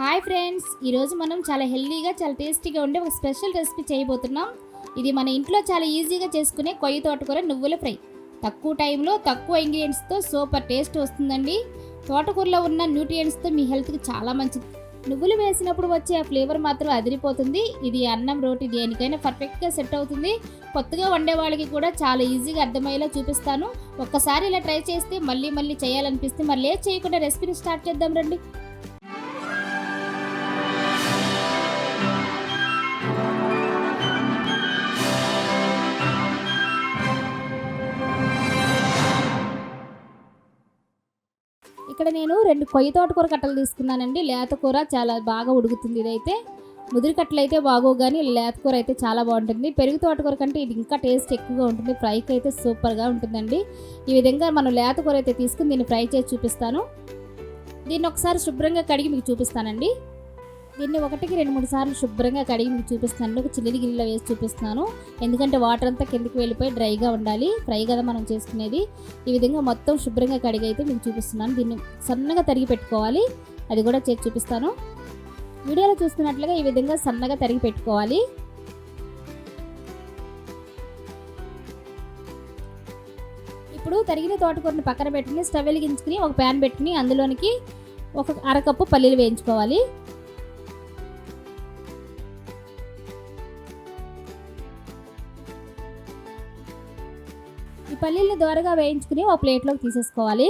Hi friends, ఈరోజు మనం చాలా హెల్తీగా చాలా టేస్టీగా ఉండే ఒక స్పెషల్ రెసిపీ చేయబోతున్నాం. ఇది మన ఇంట్లో చాలా ఈజీగా చేసుకునే కొయ్య తోటకూర నువ్వుల ఫ్రై. తక్కువ టైంలో తక్కువ ఇంగ్రీడియంట్స్తో సూపర్ టేస్ట్ వస్తుందండి. తోటకూరలో ఉన్న న్యూట్రియంట్స్తో మీ హెల్త్కి చాలా మంచిది. నువ్వులు వేసినప్పుడు వచ్చే ఆ ఫ్లేవర్ మాత్రం అదిరిపోతుంది. ఇది అన్నం రోటి దేనికైనా పర్ఫెక్ట్గా సెట్ అవుతుంది. కొత్తగా వండే వాళ్ళకి కూడా చాలా ఈజీగా అర్థమయ్యేలా చూపిస్తాను. ఒక్కసారి ఇలా ట్రై చేస్తే మళ్ళీ మళ్ళీ చేయాలనిపిస్తే మరి లేట్ చేయకుండా రెసిపీని స్టార్ట్ చేద్దాం రండి. ఇక్కడ నేను 2 కొయ్య తోటకూర కట్టలు తీసుకున్నానండి. లేత కూర చాలా బాగా ఉడుకుతుంది. ఇదైతే ముదిరి కట్టలు అయితే బాగోవు, కానీ లేత కూర అయితే చాలా బాగుంటుంది. పెరుగు తోటకూర కంటే ఇది ఇంకా టేస్ట్ ఎక్కువగా ఉంటుంది. ఫ్రైకి అయితే సూపర్గా ఉంటుందండి. ఈ విధంగా మనం లేత కూర అయితే తీసుకుని దీన్ని ఫ్రై చేసి చూపిస్తాను. దీన్ని ఒకసారి శుభ్రంగా కడిగి మీకు చూపిస్తానండి. దీన్ని 1-2-3 సార్లు శుభ్రంగా కడిగి మీకు చూపిస్తాను. ఒక చిల్లి గిన్నెలో వేసి చూపిస్తున్నాను. ఎందుకంటే వాటర్ అంతా కిందకి వెళ్ళిపోయి డ్రైగా ఉండాలి. ఫ్రై కదా మనం చేసుకునేది. ఈ విధంగా మొత్తం శుభ్రంగా కడిగి అయితే మీకు చూపిస్తున్నాను. దీన్ని సన్నగా తరిగి పెట్టుకోవాలి. అది కూడా చేసి చూపిస్తాను. వీడియోలో చూస్తున్నట్లుగా ఈ విధంగా సన్నగా తరిగి పెట్టుకోవాలి. ఇప్పుడు తరిగిన తోటకూరని పక్కన పెట్టుకుని స్టవ్ వెలిగించుకుని ఒక ప్యాన్ పెట్టుకుని అందులోనికి ఒక అరకప్పు పల్లీలు వేయించుకోవాలి. ఈ పల్లీలను దోరగా వేయించుకుని ఒక ప్లేట్లోకి తీసేసుకోవాలి.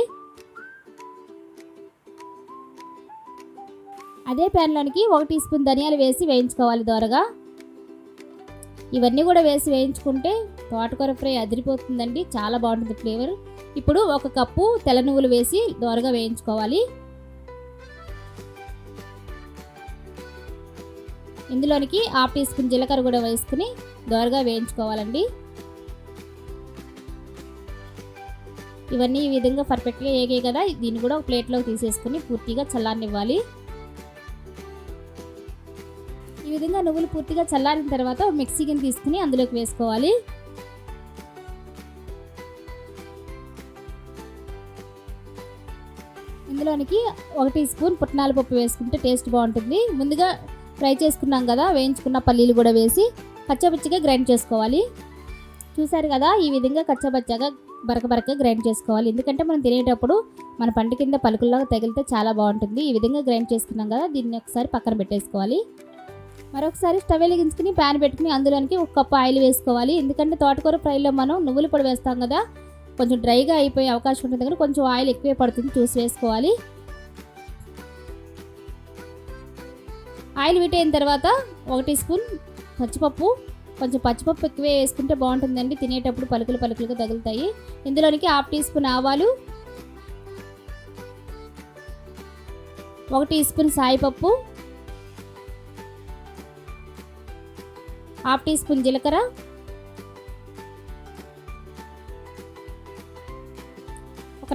అదే ప్యాన్లోనికి 1 టీ స్పూన్ ధనియాలు వేసి వేయించుకోవాలి దోరగా. ఇవన్నీ కూడా వేసి వేయించుకుంటే తోటకూర ఫ్రై అదిరిపోతుందండి. చాలా బాగుంటుంది ఫ్లేవర్. ఇప్పుడు 1 కప్పు తెల్ల నువ్వులు వేసి దోరగా వేయించుకోవాలి. ఇందులోనికి 1/2 టీ స్పూన్ జీలకర్ర కూడా వేసుకుని దోరగా వేయించుకోవాలండి. ఇవన్నీ ఈ విధంగా పర్ఫెక్ట్గా ఏగాయి కదా, దీన్ని కూడా ఒక ప్లేట్లోకి తీసేసుకుని పూర్తిగా చల్లారనివ్వాలి. ఈ విధంగా నువ్వులు పూర్తిగా చల్లారిన తర్వాత మిక్సీ గిన్నె తీసుకుని అందులోకి వేసుకోవాలి. ఇందులోనికి 1 టీ స్పూన్ పుట్నాల పప్పు వేసుకుంటే టేస్ట్ బాగుంటుంది. ముందుగా ఫ్రై చేసుకున్నాం కదా, వేయించుకున్న పల్లీలు కూడా వేసి కచ్చాపచ్చిగా గ్రైండ్ చేసుకోవాలి. చూసారు కదా, ఈ విధంగా కచ్చాపచ్చగా బరకగా గ్రైండ్ చేసుకోవాలి. ఎందుకంటే మనం తినేటప్పుడు మన పంట కింద పలుకుల్లాగా తగిలితే చాలా బాగుంటుంది. ఈ విధంగా గ్రైండ్ చేసుకున్నాం కదా, దీన్ని ఒకసారి పక్కన పెట్టేసుకోవాలి. మరొకసారి స్టవ్ వెలిగించుకుని ప్యాన్ పెట్టుకుని అందులోనికి 1 కప్పు ఆయిల్ వేసుకోవాలి. ఎందుకంటే తోటకూర ఫ్రైలో మనం నువ్వుల పొడి వేస్తాం కదా, కొంచెం డ్రైగా అయిపోయే అవకాశం ఉంటుంది కదా, కొంచెం ఆయిల్ ఎక్కువే పడుతుంది, చూసి వేసుకోవాలి. ఆయిల్ వీట్ అయిన తర్వాత 1 టీ స్పూన్ పచ్చిపప్పు, కొంచెం పచ్చిపప్పు ఎక్కువే వేసుకుంటే బాగుంటుందండి. తినేటప్పుడు పలుకులుగా తగులుతాయి. ఇందులోనికి 1/2 టీ స్పూన్ ఆవాలు, 1 టీ స్పూన్ సాయిపప్పు, 1/2 టీ స్పూన్ జీలకర్ర,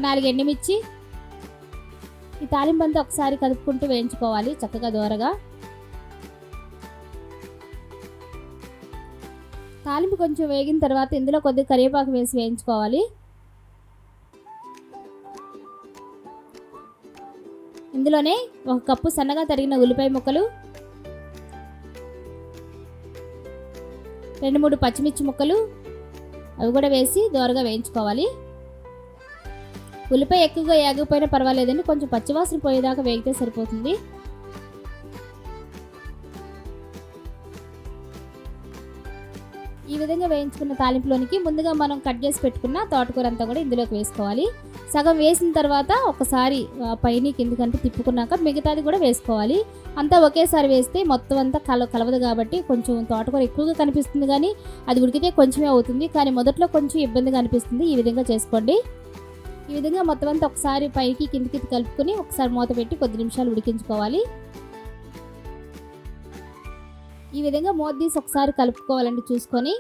4 ఎండుమిర్చి. ఈ తాలింపంతా ఒకసారి కలుపుకుంటూ వేయించుకోవాలి చక్కగా దోరగా. తాలింపు కొంచెం వేగిన తర్వాత ఇందులో కొద్దిగా కరివేపాకు వేసి వేయించుకోవాలి. ఇందులోనే 1 కప్పు సన్నగా తరిగిన ఉల్లిపాయ ముక్కలు, 2-3 పచ్చిమిర్చి ముక్కలు, అవి కూడా వేసి దోరగా వేయించుకోవాలి. ఉల్లిపాయ ఎక్కువగా ఏగకపోయినా పర్వాలేదండి, కొంచెం పచ్చివాసన పోయేదాకా వేగితే సరిపోతుంది. ఈ విధంగా వేయించుకున్న తాలింపులోనికి ముందుగా మనం కట్ చేసి పెట్టుకున్న తోటకూర అంతా కూడా ఇందులోకి వేసుకోవాలి. సగం వేసిన తర్వాత ఒకసారి పైన కిందకంటే తిప్పుకున్నాక మిగతాది కూడా వేసుకోవాలి. అంతా ఒకేసారి వేస్తే మొత్తం అంతా కలవదు కాబట్టి కొంచెం తోటకూర ఎక్కువగా కనిపిస్తుంది, కానీ అది ఉడికితే కొంచెమే అవుతుంది. కానీ మొదట్లో కొంచెం ఇబ్బందిగా అనిపిస్తుంది. ఈ విధంగా చేసుకోండి. ఈ విధంగా మొత్తం అంతా ఒకసారి పైకి కిందకి కలుపుకొని ఒకసారి మూత పెట్టి కొద్ది నిమిషాలు ఉడికించుకోవాలి. ఈ విధంగా మూత తీసి ఒకసారి కలుపుకోవాలండి చూసుకొని.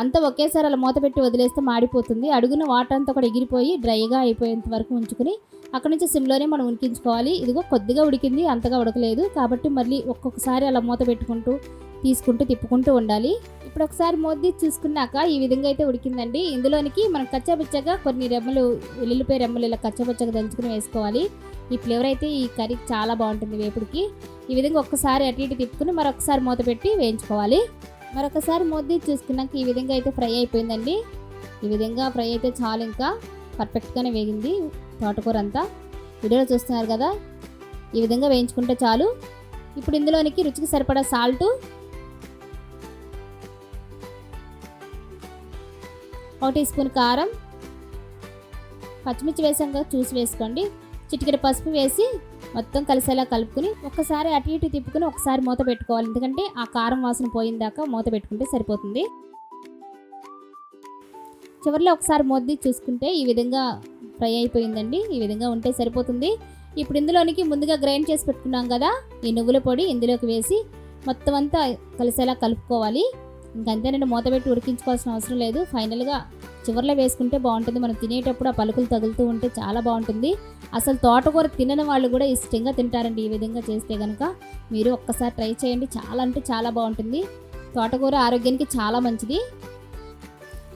అంతా ఒకేసారి అలా మూత పెట్టి వదిలేస్తే మాడిపోతుంది. అడుగున వాటర్ అంతా కూడా ఎగిరిపోయి డ్రైగా అయిపోయేంత వరకు ఉంచుకుని అక్కడ నుంచి సిమ్లోనే మనం ఉడికించుకోవాలి. ఇదిగో కొద్దిగా ఉడికింది, అంతగా ఉడకలేదు కాబట్టి మళ్ళీ ఒక్కొక్కసారి అలా మూత పెట్టుకుంటూ తీసుకుంటూ తిప్పుకుంటూ ఉండాలి. ఇప్పుడు ఒకసారి మూత చూసుకున్నాక ఈ విధంగా అయితే ఉడికిందండి. ఇందులోనికి మనం కచ్చాపచ్చగా కొన్ని రెమ్మలు వెల్లుల్లిపాయ రెమ్మలు ఇలా కచ్చాపచ్చగా దంచుకుని వేసుకోవాలి. ఈ ఫ్లేవర్ అయితే ఈ కర్రీకి చాలా బాగుంటుంది వేపుడికి. ఈ విధంగా ఒక్కసారి అటు ఇటు తిప్పుకుని మరొకసారి మూత పెట్టి వేయించుకోవాలి. మరొకసారి మూత చూసుకున్నాక ఈ విధంగా అయితే ఫ్రై అయిపోయిందండి. ఈ విధంగా ఫ్రై అయితే చాలు, ఇంకా పర్ఫెక్ట్గానే వేగింది తోటకూర అంతా. వీడియోలో చూస్తున్నారు కదా, ఈ విధంగా వేయించుకుంటే చాలు. ఇప్పుడు ఇందులోనికి రుచికి సరిపడా సాల్టు, 1 టీ స్పూన్ కారం, పచ్చిమిర్చి వేసాక చూసి వేసుకోండి. చిటికెడు పసుపు వేసి మొత్తం కలిసేలా కలుపుకుని ఒక్కసారి అటు ఇటు తిప్పుకుని ఒకసారి మూత పెట్టుకోవాలి. ఎందుకంటే ఆ కారం వాసన పోయిందాకా మూత పెట్టుకుంటే సరిపోతుంది. చివరిలో ఒకసారి మూత చూసుకుంటే ఈ విధంగా ఫ్రై అయిపోయిందండి. ఈ విధంగా ఉంటే సరిపోతుంది. ఇప్పుడు ఇందులోనికి ముందుగా గ్రైండ్ చేసి పెట్టుకున్నాం కదా ఈ నువ్వుల పొడి ఇందులోకి వేసి మొత్తం అంతా కలిసేలా కలుపుకోవాలి. ఇంకంతేనండి, మూత పెట్టి ఉడికించుకోవాల్సిన అవసరం లేదు. ఫైనల్గా చివరిలో వేసుకుంటే బాగుంటుంది. మనం తినేటప్పుడు ఆ పలుకులు తగులుతూ ఉంటే చాలా బాగుంటుంది. అసలు తోటకూర తినని వాళ్ళు కూడా ఇష్టంగా తింటారండి ఈ విధంగా చేస్తే కనుక. మీరు ఒక్కసారి ట్రై చేయండి, చాలా అంటే చాలా బాగుంటుంది. తోటకూర ఆరోగ్యానికి చాలా మంచిది.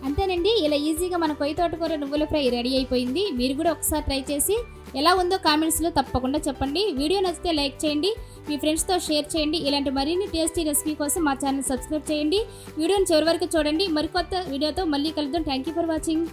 అంతేనండి, ఇలా ఈజీగా మన కొయ్య తోటకూర నువ్వుల ఫ్రై రెడీ అయిపోయింది. మీరు కూడా ఒకసారి ట్రై చేసి ఎలా ఉందో కామెంట్స్లో తప్పకుండా చెప్పండి. వీడియో నచ్చితే లైక్ చేయండి, మీ ఫ్రెండ్స్తో షేర్ చేయండి. ఇలాంటి మరిన్ని టేస్టీ రెసిపీ కోసం మా ఛానల్ సబ్స్క్రైబ్ చేయండి. వీడియోని చివరి వరకు చూడండి. మరికొత్త వీడియోతో మళ్ళీ కలుద్దాం. Thank you for watching.